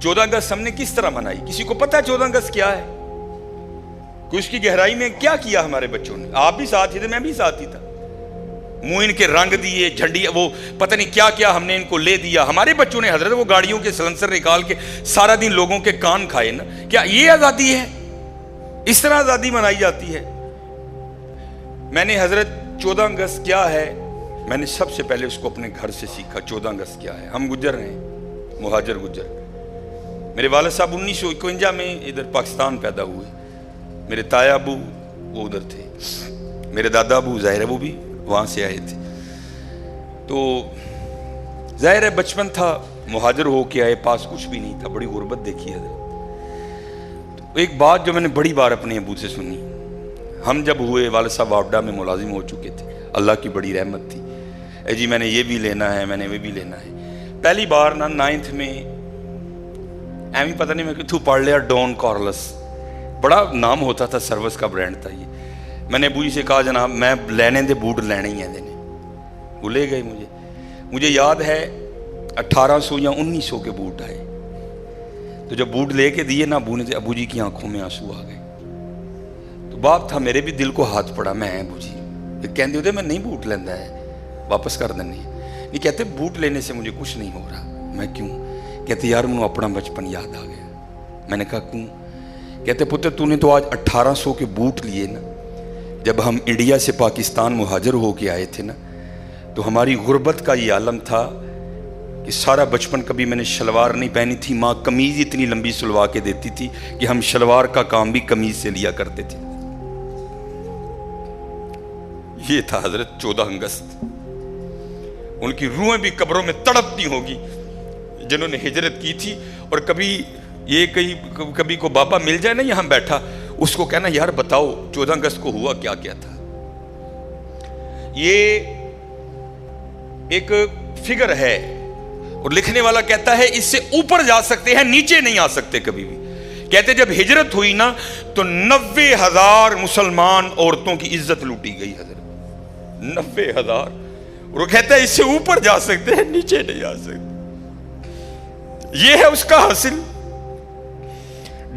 14 अगस्त हमने किस तरह मनाई? किसी को पता है 14 अगस्त क्या है? कोई उसकी गहराई में क्या किया हमारे बच्चों ने? आप भी साथ ही थे, मैं भी साथ ही था। मुंह इनके रंग दिए, झंडी, वो पता नहीं क्या क्या हमने इनको ले दिया। हमारे बच्चों ने हजरत वो गाड़ियों के सलेंसर निकाल के सारा दिन लोगों के कान खाए ना। क्या ये आजादी है? इस तरह आजादी मनाई जाती है? मैंने हजरत 14 अगस्त क्या है, मैंने सबसे पहले उसको अपने घर से सीखा। 14 अगस्त क्या है? हम गुज्जर हैं, मुहाजिर गुज्जर। मेरे वालिद साहब 1951 में इधर पाकिस्तान पैदा हुए। मेरे ताया अबू वो उधर थे, मेरे दादा अबू ज़ाहिर है वो भी वहाँ से आए थे। तो ज़ाहिर है बचपन था, मुहाजिर हो के आए, पास कुछ भी नहीं था, बड़ी गुर्बत देखी है। तो एक बात जो मैंने बड़ी बार अपने अबू से सुनी, हम जब हुए वालिद साहब वापडा में मुलाजिम हो चुके थे, अल्लाह की बड़ी रहमत थी। ए जी मैंने ये भी लेना है, मैंने वो भी लेना है। पहली बार ना 9th में एम ही पता नहीं मैं कितों पढ़ लिया, डॉन कॉर्लस, बड़ा नाम होता था, सर्विस का ब्रांड था ये। मैंने अबू जी से कहा जनाब मैं लेने दे बूट लेने ही हैं देने। वो ले गए मुझे याद है 1800 या 1900 के बूट आए। तो जब बूट लेके दिए ना अबू ने, अबू जी की आंखों में आंसू आ गए। तो बाप था, मेरे भी दिल को हाथ पड़ा। मैं अबू जी कहते होते मैं नहीं बूट लेंदा है, वापस कर देने। नहीं कहते बूट लेने से मुझे कुछ नहीं हो रहा। मैं क्यों? कहते यार मुझे अपना बचपन याद आ गया। मैंने कहा क्यों? कहते पुत्र तूने तो आज 1800 के बूट लिए ना। जब हम इंडिया से पाकिस्तान मुहाजिर हो के आए थे ना, तो हमारी गुर्बत का ये आलम था कि सारा बचपन कभी मैंने शलवार नहीं पहनी थी। माँ कमीज इतनी लंबी सिलवा के देती थी कि हम शलवार का काम भी कमीज से लिया करते थे। ये था हजरत 14 अगस्त। उनकी रूहें भी कब्रों में तड़पती होगी जिन्होंने हिजरत की थी। और कभी ये कभी को बाबा मिल जाए ना यहां बैठा, उसको कहना यार बताओ 14 अगस्त को हुआ क्या क्या था। ये एक फिगर है और लिखने वाला कहता है इससे ऊपर जा सकते हैं, नीचे नहीं आ सकते कभी भी। कहते जब हिजरत हुई ना तो 90,000 मुसलमान औरतों की इज्जत लूटी गई। हजरत 90,000। और वो कहता है इससे ऊपर जा सकते हैं, नीचे नहीं आ सकते। ये है उसका हासिल।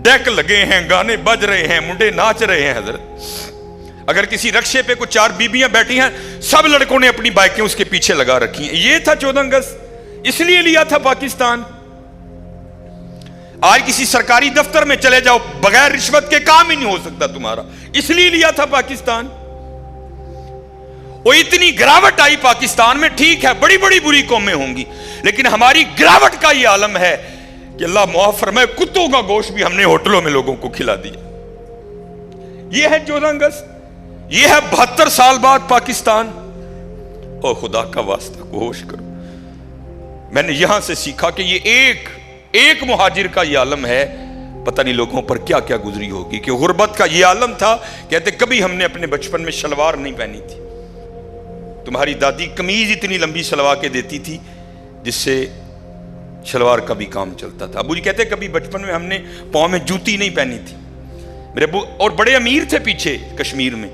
डेक लगे हैं, गाने बज रहे हैं, मुंडे नाच रहे हैं। हजरत अगर किसी रक्शे पे कुछ 4 बीबियां बैठी हैं, सब लड़कों ने अपनी बाइकें उसके पीछे लगा रखी हैं। ये था 14 अगस्त, इसलिए लिया था पाकिस्तान। आज किसी सरकारी दफ्तर में चले जाओ, बगैर रिश्वत के काम ही नहीं हो सकता तुम्हारा, इसलिए लिया था पाकिस्तान। वो इतनी गिरावट आई पाकिस्तान में, ठीक है बड़ी बड़ी बुरी कौमें होंगी, लेकिन हमारी गिरावट का ये आलम है कि अल्लाह मुआफ फरमाए कुत्तों का गोश्त भी हमने होटलों में लोगों को खिला दिया। ये है 14 अगस्त, ये है 72 साल बाद पाकिस्तान। और खुदा का वास्ता गोश करो, मैंने यहां से सीखा कि ये एक मुहाजिर का ये आलम है। पता नहीं लोगों पर क्या क्या गुजरी होगी कि गुर्बत का ये आलम था। कहते कभी हमने अपने बचपन में शलवार नहीं पहनी थी। तुम्हारी दादी कमीज इतनी लंबी सलवा के देती थी जिससे शलवार का भी काम चलता था। अबू जी कहते कभी बचपन में हमने पाँव में जूती नहीं पहनी थी। मेरे अबू और बड़े अमीर थे पीछे कश्मीर में।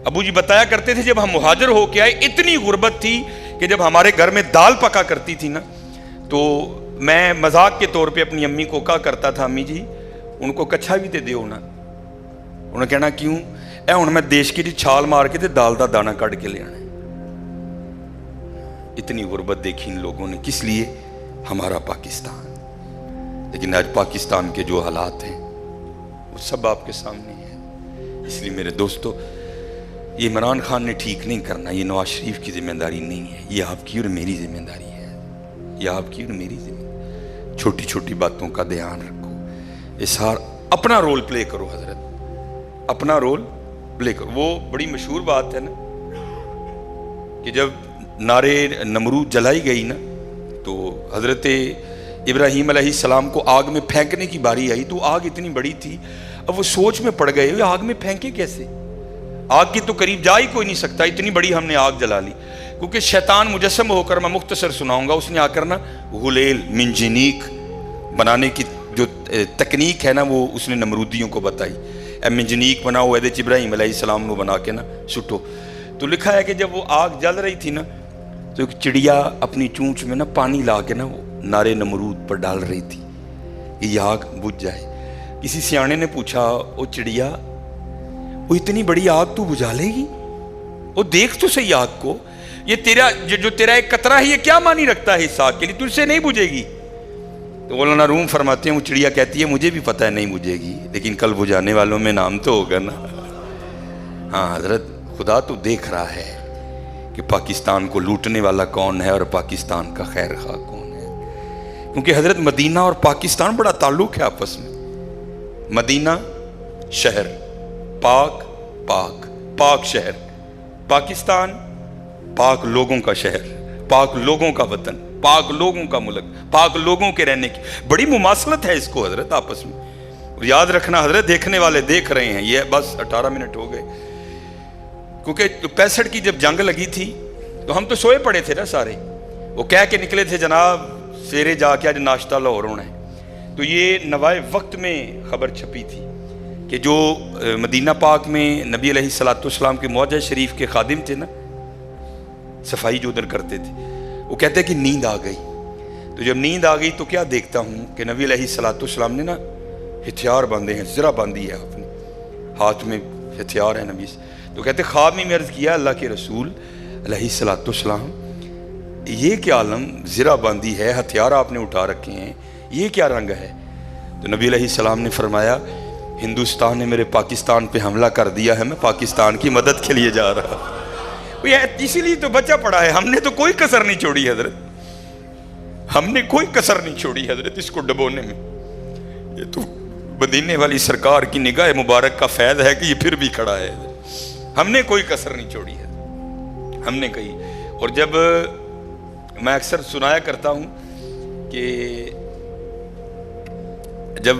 अबू जी बताया करते थे जब हम मुहाजिर होके आए इतनी गुर्बत थी कि जब हमारे घर में दाल पका करती थी ना, तो मैं मजाक के तौर पे अपनी अम्मी को कहा करता था अम्मी जी उनको कच्छा भी तो दो ना। उन्हें कहना क्यों? ए हुण मैं देश की छाल मार के दाल का दाना कट के ले आना। इतनी गुर्बत देखी इन लोगों ने, किस लिए? हमारा पाकिस्तान। लेकिन आज पाकिस्तान के जो हालात हैं वो सब आपके सामने है। इसलिए मेरे दोस्तों, ये इमरान खान ने ठीक नहीं करना, ये नवाज शरीफ की जिम्मेदारी नहीं है, ये आपकी और मेरी जिम्मेदारी है। ये आपकी और मेरी जिम्मेदारी। छोटी छोटी बातों का ध्यान रखो, इस हार अपना रोल प्ले करो। हजरत अपना रोल प्ले करो। वो बड़ी मशहूर बात है ना कि जब नारे नमरूद जलाई गई ना, तो हजरत इब्राहीम अलैहिस्सलाम को आग में फेंकने की बारी आई, तो आग इतनी बड़ी थी, अब वो सोच में पड़ गए आग में फेंके कैसे? आग की तो करीब जा ही कोई नहीं सकता, इतनी बड़ी हमने आग जला ली। क्योंकि शैतान मुजस्सम होकर, मैं मुख्तसर सुनाऊंगा, उसने आकर ना गुलेल मिंजनीक बनाने की जो तकनीक है ना वो उसने नमरूदियों को बताई। मिंजनीक बनाओ, एदे इब्राहीम अलैहिस्सलाम को बना के ना सुटो। तो लिखा है कि जब वो आग जल रही थी ना, तो एक चिड़िया अपनी चूंच में ना पानी ला के ना वो नारे नमरूद पर डाल रही थी کہ یہ آگ بجھ جائے. کسی سیانے نے پوچھا, او چڑیا وہ اتنی بڑی آگ تو بجھا لے گی؟ وہ دیکھ تو صحیح آگ کو, یہ تیرا جو تیرا ایک قطرہ ہے یہ کیا معنی رکھتا ہے اس آگ کے لیے, تجھ سے نہیں بجھے گی. تو مولانا روم فرماتے ہیں وہ چڑیا کہتی ہے مجھے بھی پتہ ہے نہیں بجھے گی, لیکن کل بجھانے والوں میں نام تو ہوگا نا. ہاں حضرت, خدا تو دیکھ رہا ہے کہ پاکستان کو لوٹنے والا کون ہے اور پاکستان کا خیر خواہ کون ہے. کیونکہ حضرت مدینہ اور پاکستان بڑا تعلق ہے آپس میں. مدینہ شہر, پاک پاک پاک شہر. پاکستان پاک لوگوں کا شہر, پاک لوگوں کا وطن, پاک لوگوں کا ملک, پاک لوگوں کے رہنے کی بڑی مماثلت ہے اس کو حضرت آپس میں. اور یاد رکھنا حضرت, دیکھنے والے دیکھ رہے ہیں, یہ بس 18 منٹ ہو گئے. کیونکہ 65 کی جب جنگ لگی تھی تو ہم تو سوئے پڑے تھے نا سارے. وہ کہہ کے نکلے تھے جناب سیرے جا کے آج ناشتہ لاہور ہونا ہے. تو یہ نوائے وقت میں خبر چھپی تھی کہ جو مدینہ پاک میں نبی علیہ الصلوۃ والسلام کے معجزہ شریف کے خادم تھے نا, صفائی جو ادھر کرتے تھے, وہ کہتے ہیں کہ نیند آ گئی. تو جب نیند آ گئی تو کیا دیکھتا ہوں کہ نبی علیہ الصلوۃ والسلام نے نا ہتھیار باندھے ہیں, زرہ باندھی ہے اپنے ہاتھ میں, ہتھیار ہے نبی سے. تو کہتے خواب میں عرض کیا اللہ کے رسول علیہ الصلوۃ والسلام یہ کیا عالم, زرہ باندھی ہے, ہتھیار آپ نے اٹھا رکھے ہیں, یہ کیا رنگ ہے؟ تو نبی علیہ السلام نے فرمایا ہندوستان نے میرے پاکستان پہ حملہ کر دیا ہے, میں پاکستان کی مدد کے لیے جا رہا ہوں. اسی لیے تو بچہ پڑا ہے, ہم نے تو کوئی کسر نہیں چھوڑی حضرت, ہم نے کوئی کسر نہیں چھوڑی حضرت اس کو ڈبونے میں. یہ تو مدینے والی سرکار کی نگاہ مبارک کا فیض ہے کہ یہ پھر بھی کھڑا ہے. ہم نے کوئی کسر نہیں چھوڑی ہے, ہم نے کہی. اور جب میں اکثر سنایا کرتا ہوں کہ جب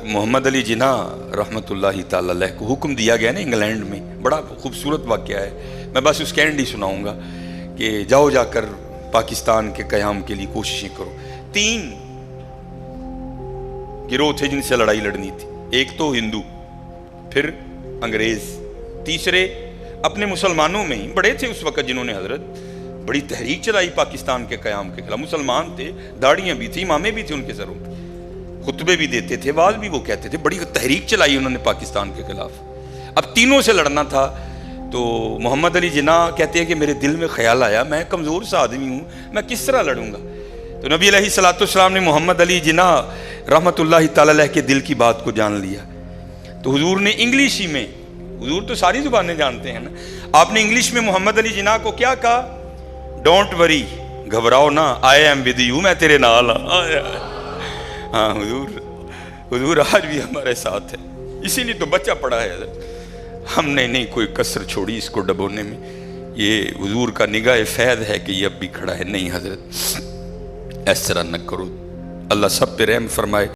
محمد علی جناح رحمۃ اللہ تعالی علیہ کو حکم دیا گیا نا انگلینڈ میں, بڑا خوبصورت واقعہ ہے, میں بس اس کا اینڈ ہی سناؤں گا کہ جاؤ جا کر پاکستان کے قیام کے لیے کوششیں کرو. 3 گروہ تھے جن سے لڑائی لڑنی تھی, ایک تو ہندو, پھر انگریز, تیسرے اپنے مسلمانوں میں ہی بڑے تھے اس وقت جنہوں نے حضرت بڑی تحریک چلائی پاکستان کے قیام کے خلاف. مسلمان تھے, داڑیاں بھی تھیں, امامے بھی تھے ان کے سروں پہ, خطبے بھی دیتے تھے, واز بھی وہ کہتے تھے, بڑی تحریک چلائی انہوں نے پاکستان کے خلاف. اب تینوں سے لڑنا تھا. تو محمد علی جناح کہتے ہیں کہ میرے دل میں خیال آیا میں کمزور سا آدمی ہوں, میں کس طرح لڑوں گا. تو نبی علیہ الصلوۃ والسلام نے محمد علی جناح رحمۃ اللہ تعالی علیہ کے دل کی بات کو جان لیا. تو حضور نے انگلش ہی میں, حضور تو ساری زبانیں جانتے ہیں نا, آپ نے انگلش میں محمد علی جناح کو کیا کہا, ڈونٹ وری, گھبراؤ نہ, آئی ایم ود یو, میں تیرے نال ہاں. ہاں حضور آج بھی ہمارے ساتھ ہے, اسی لیے تو بچہ پڑا ہے حضرت. ہم نے نہیں کوئی کسر چھوڑی اس کو ڈبونے میں. یہ حضور کا نگاہ فیض ہے کہ یہ اب بھی کھڑا ہے. نہیں حضرت ایس طرح نہ کرو, اللہ سب پہ رحم فرمائے.